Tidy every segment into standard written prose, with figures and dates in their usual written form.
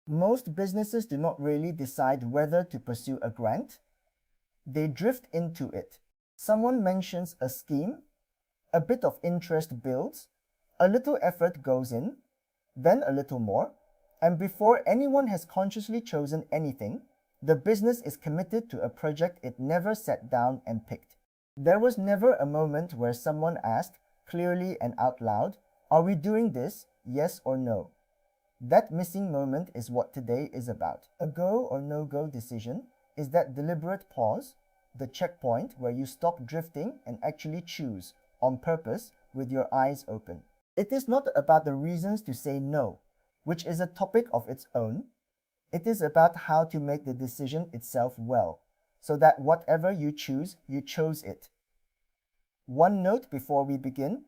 Most businesses do not really decide whether to pursue a grant. They drift into it. Someone mentions a scheme, a bit of interest builds, a little effort goes in, then a little more, and before anyone has consciously chosen anything, the business is committed to a project it never sat down and picked. There was never a moment where someone asked, clearly and out loud, "Are we doing this? Yes or no?" That missing moment is what today is about. A go or no-go decision is that deliberate pause, the checkpoint where you stop drifting and actually choose, on purpose, with your eyes open. It is not about the reasons to say no, which is a topic of its own. It is about how to make the decision itself well, so that whatever you choose, you chose it. One note before we begin: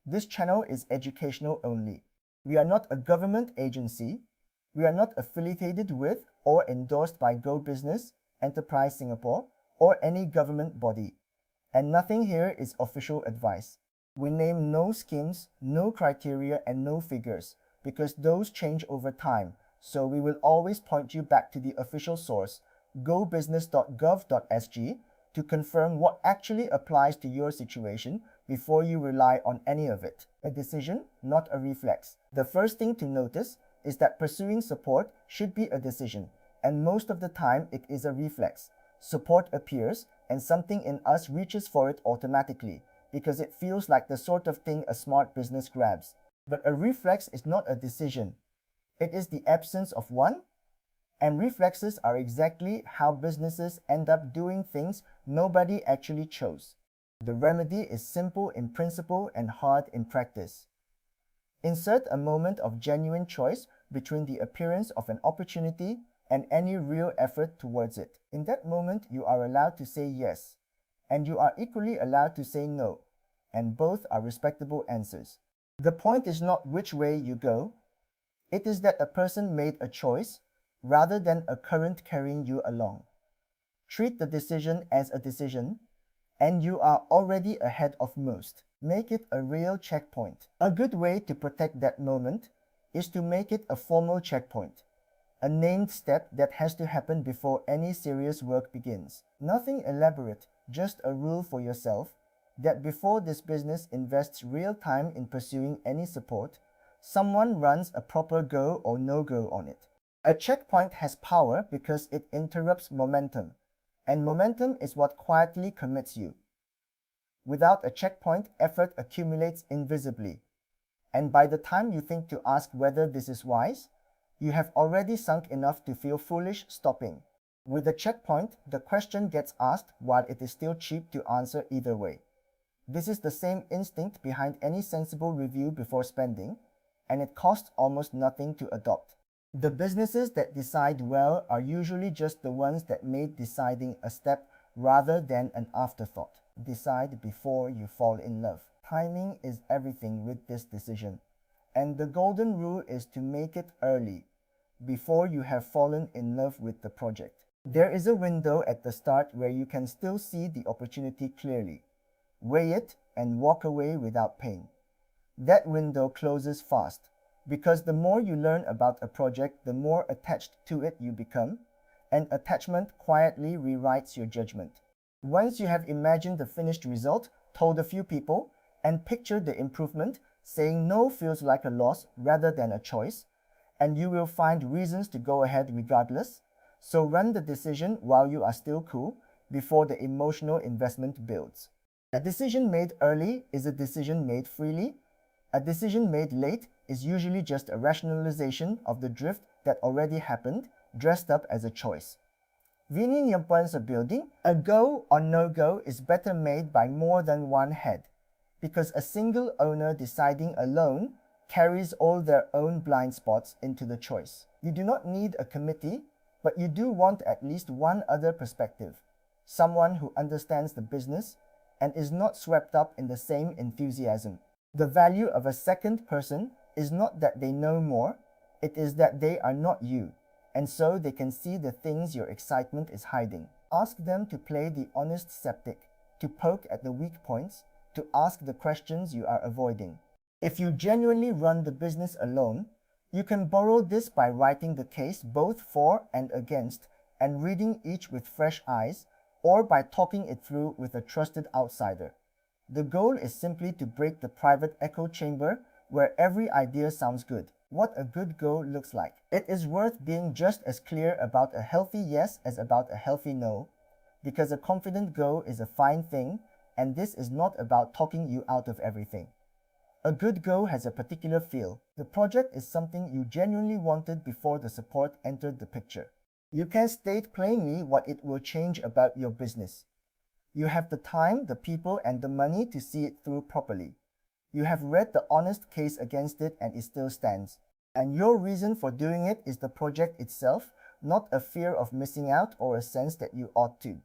this channel is educational only. We are not a government agency. We are not affiliated with or endorsed by Go Business, Enterprise Singapore, or any government body. And nothing here is official advice. We name no schemes, no criteria, and no figures, because those change over time, so we will always point you back to the official source, gobusiness.gov.sg, to confirm what actually applies to your situation before you rely on any of it. A decision, not a reflex. The first thing to notice is that pursuing support should be a decision, and most of the time it is a reflex. Support appears, and something in us reaches for it automatically, because it feels like the sort of thing a smart business grabs. But a reflex is not a decision. It is the absence of one, and reflexes are exactly how businesses end up doing things nobody actually chose. The remedy is simple in principle and hard in practice. Insert a moment of genuine choice between the appearance of an opportunity and any real effort towards it. In that moment, you are allowed to say yes, and you are equally allowed to say no, and both are respectable answers. The point is not which way you go. It is that a person made a choice rather than a current carrying you along. Treat the decision as a decision, and you are already ahead of most. Make it a real checkpoint. A good way to protect that moment is to make it a formal checkpoint, a named step that has to happen before any serious work begins. Nothing elaborate, just a rule for yourself that before this business invests real time in pursuing any support, someone runs a proper go or no-go on it. A checkpoint has power because it interrupts momentum, and momentum is what quietly commits you. Without a checkpoint, effort accumulates invisibly, and by the time you think to ask whether this is wise, you have already sunk enough to feel foolish stopping. With a checkpoint, the question gets asked while it is still cheap to answer either way. This is the same instinct behind any sensible review before spending, and it costs almost nothing to adopt. The businesses that decide well are usually just the ones that made deciding a step rather than an afterthought. Decide before you fall in love. Timing is everything with this decision, and the golden rule is to make it early, before you have fallen in love with the project. There is a window at the start where you can still see the opportunity clearly. Weigh it and walk away without pain. That window closes fast, because the more you learn about a project, the more attached to it you become, and attachment quietly rewrites your judgment. Once you have imagined the finished result, told a few people, and pictured the improvement, saying no feels like a loss rather than a choice, and you will find reasons to go ahead regardless. So run the decision while you are still cool, before the emotional investment builds. A decision made early is a decision made freely. A decision made late is usually just a rationalization of the drift that already happened, dressed up as a choice. Winning your points of building, a go or no-go is better made by more than one head, because a single owner deciding alone carries all their own blind spots into the choice. You do not need a committee, but you do want at least one other perspective, someone who understands the business and is not swept up in the same enthusiasm. The value of a second person is not that they know more, it is that they are not you, and so they can see the things your excitement is hiding. Ask them to play the honest skeptic, to poke at the weak points, to ask the questions you are avoiding. If you genuinely run the business alone, You can borrow this by writing the case both for and against and reading each with fresh eyes, or by talking it through with a trusted outsider. The goal is simply to break the private echo chamber where every idea sounds good. What a good go looks like. It is worth being just as clear about a healthy yes as about a healthy no, because a confident go is a fine thing, and this is not about talking you out of everything. A good go has a particular feel. The project is something you genuinely wanted before the support entered the picture. You can state plainly what it will change about your business. You have the time, the people, and the money to see it through properly. You have read the honest case against it and it still stands. And your reason for doing it is the project itself, not a fear of missing out or a sense that you ought to.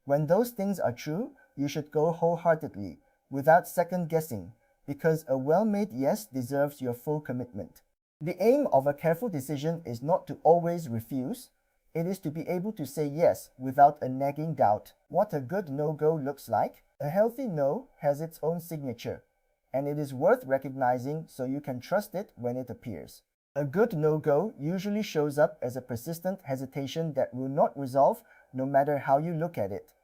When those things are true, you should go wholeheartedly, without second guessing, because a well-made yes deserves your full commitment. The aim of a careful decision is not to always refuse. It is to be able to say yes without a nagging doubt. What a good no-go looks like? A healthy no has its own signature, and it is worth recognizing so you can trust it when it appears. A good no-go usually shows up as a persistent hesitation that will not resolve no matter how you look at it.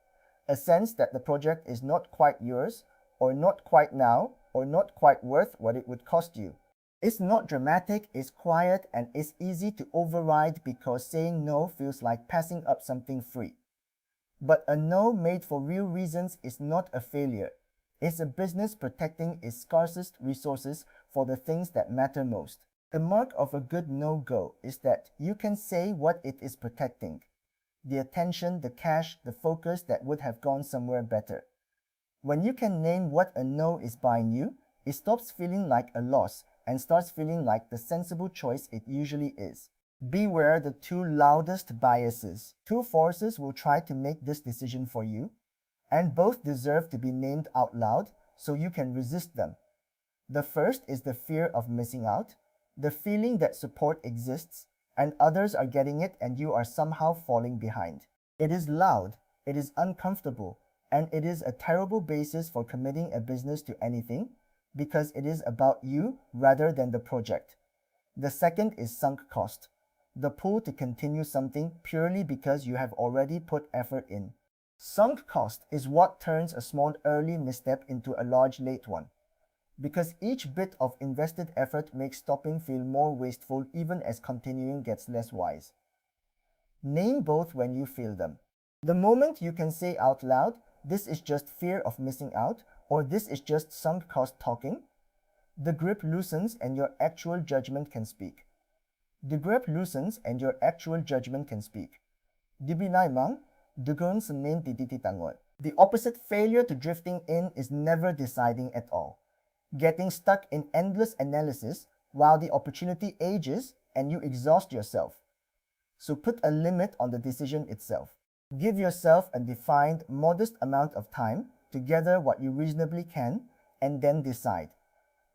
A sense that the project is not quite yours, or not quite now, or not quite worth what it would cost you. It's not dramatic, it's quiet, and it's easy to override because saying no feels like passing up something free. But a no made for real reasons is not a failure. It's a business protecting its scarcest resources for the things that matter most. The mark of a good no-go is that you can say what it is protecting. The attention, the cash, the focus that would have gone somewhere better. When you can name what a no is buying you, it stops feeling like a loss and starts feeling like the sensible choice it usually is. Beware the two loudest biases. Two forces will try to make this decision for you, and both deserve to be named out loud so you can resist them. The first is the fear of missing out, the feeling that support exists, and others are getting it and you are somehow falling behind. It is loud, it is uncomfortable, and it is a terrible basis for committing a business to anything, because it is about you rather than the project. The second is sunk cost, the pull to continue something purely because you have already put effort in. Sunk cost is what turns a small early misstep into a large late one, because each bit of invested effort makes stopping feel more wasteful even as continuing gets less wise. Name both when you feel them. The moment you can say out loud, "This is just fear of missing out," or "This is just sunk cost talking," the grip loosens and your actual judgment can speak. The grip loosens and your actual judgment can speak. Dibilaimang, dugun senin titititangol. The opposite failure to drifting in is never deciding at all. Getting stuck in endless analysis while the opportunity ages and you exhaust yourself. So put a limit on the decision itself. Give yourself a defined, modest amount of time to gather what you reasonably can and then decide,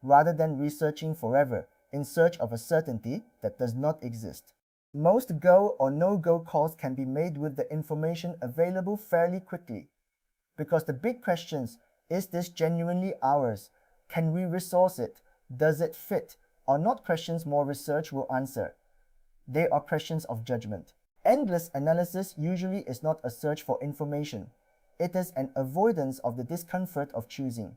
rather than researching forever in search of a certainty that does not exist. Most go or no-go calls can be made with the information available fairly quickly, because the big questions, is this genuinely ours? Can we resource it? Does it fit? Are not questions more research will answer. They are questions of judgment. Endless analysis usually is not a search for information. It is an avoidance of the discomfort of choosing.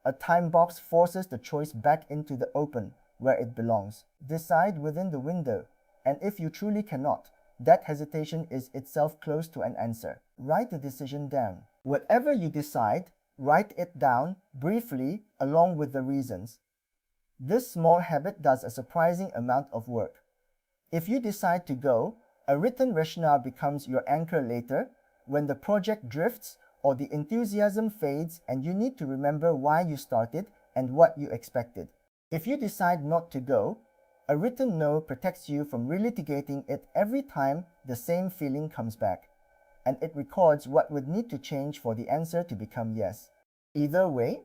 A time box forces the choice back into the open, where it belongs. Decide within the window, and if you truly cannot, that hesitation is itself close to an answer. Write the decision down. Whatever you decide, write it down briefly along with the reasons. This small habit does a surprising amount of work. If you decide to go, a written rationale becomes your anchor later when the project drifts or the enthusiasm fades and you need to remember why you started and what you expected. If you decide not to go, a written no protects you from relitigating it every time the same feeling comes back, and it records what would need to change for the answer to become yes. Either way,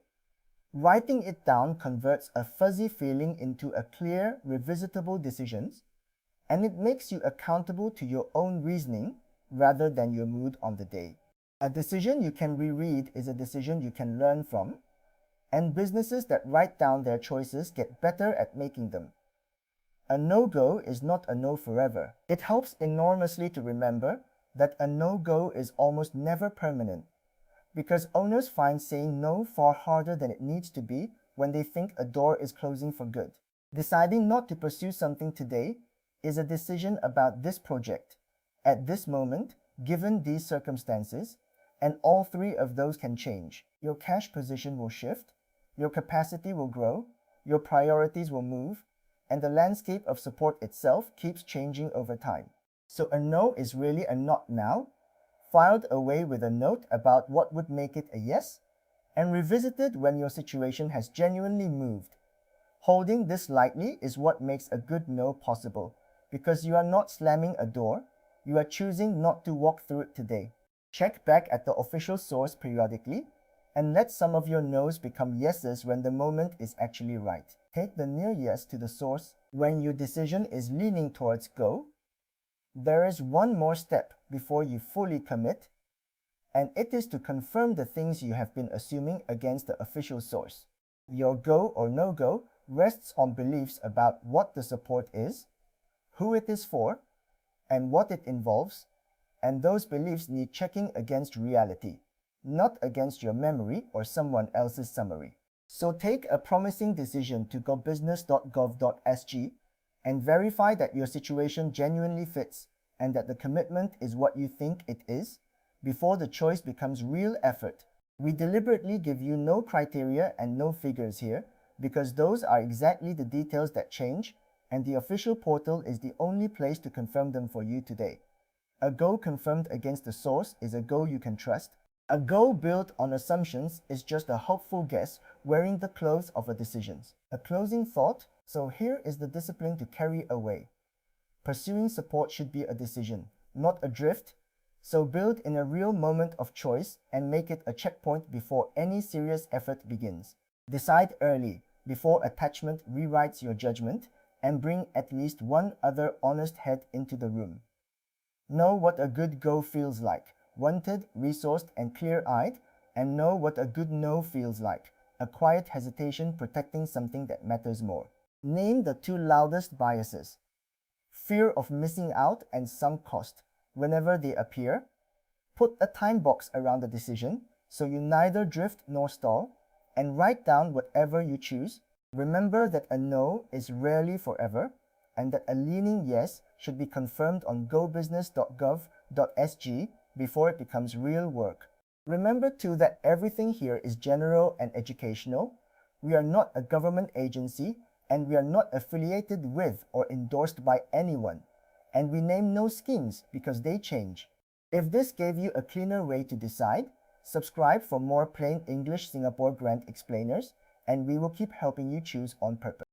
writing it down converts a fuzzy feeling into a clear, revisitable decision, and it makes you accountable to your own reasoning rather than your mood on the day. A decision you can reread is a decision you can learn from, and businesses that write down their choices get better at making them. A no-go is not a no forever. It helps enormously to remember that a no-go is almost never permanent, because owners find saying no far harder than it needs to be when they think a door is closing for good. Deciding not to pursue something today is a decision about this project, at this moment, given these circumstances, and all three of those can change. Your cash position will shift, your capacity will grow, your priorities will move, and the landscape of support itself keeps changing over time. So a no is really a not now, filed away with a note about what would make it a yes, and revisited when your situation has genuinely moved. Holding this lightly is what makes a good no possible, because you are not slamming a door, you are choosing not to walk through it today. Check back at the official source periodically, and let some of your no's become yeses when the moment is actually right. Take the near yes to the source when your decision is leaning towards go. There is one more step before you fully commit, and it is to confirm the things you have been assuming against the official source. Your go or no-go rests on beliefs about what the support is, who it is for, and what it involves, and those beliefs need checking against reality, not against your memory or someone else's summary. So take a promising decision to go business.gov.sg and verify that your situation genuinely fits and that the commitment is what you think it is before the choice becomes real effort. We deliberately give you no criteria and no figures here because those are exactly the details that change, and the official portal is the only place to confirm them for you today. A go confirmed against the source is a go you can trust. A go built on assumptions is just a hopeful guess wearing the clothes of a decision. A closing thought, so here is the discipline to carry away. Pursuing support should be a decision, not a drift, so build in a real moment of choice and make it a checkpoint before any serious effort begins. Decide early, before attachment rewrites your judgment, and bring at least one other honest head into the room. Know what a good go feels like, wanted, resourced, and clear-eyed, and know what a good no feels like, a quiet hesitation protecting something that matters more. Name the two loudest biases: fear of missing out and sunk cost. Whenever they appear, put a time box around the decision so you neither drift nor stall, and write down whatever you choose. Remember that a no is rarely forever, and that a leaning yes should be confirmed on gobusiness.gov.sg before it becomes real work. Remember too that everything here is general and educational. We are not a government agency, and we are not affiliated with or endorsed by anyone, and we name no schemes because they change. If this gave you a cleaner way to decide, subscribe for more plain English Singapore Grant explainers, and we will keep helping you choose on purpose.